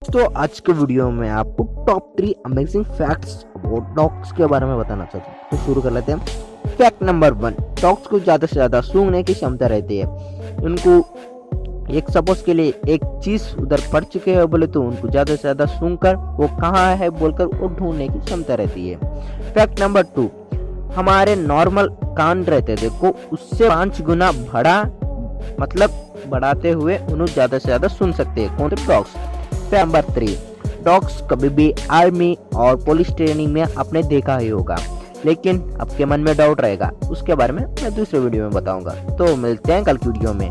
तो आज के वीडियो में आपको top 3 amazing facts about dogs के बारे में बताना चाहता हूँ। तो शुरू कर लेते हैं। फैक्ट नंबर 1, डॉग्स को ज़्यादा से ज़्यादा सूंघने की क्षमता रहती है। उनको एक सपोज के लिए एक चीज़ उधर पड़ चुके हैं बोले तो उनको ज़्यादा से ज़्यादा सूंघकर वो कहाँ है बोलकर वो ढूंढने की क्षमता रहती है। फैक्ट नंबर 2, हमारे नॉर्मल कान रहते देखो उससे 5 गुना बड़ा मतलब बढ़ाते हुए उन्हें ज़्यादा से ज़्यादा सुन सकते हैं कौन से डॉग्स। नंबर 3, डॉग्स कभी भी आर्मी और पुलिस ट्रेनिंग में आपने देखा ही होगा, लेकिन आपके मन में डाउट रहेगा, उसके बारे में मैं दूसरे वीडियो में बताऊंगा। तो मिलते हैं कल की वीडियो में।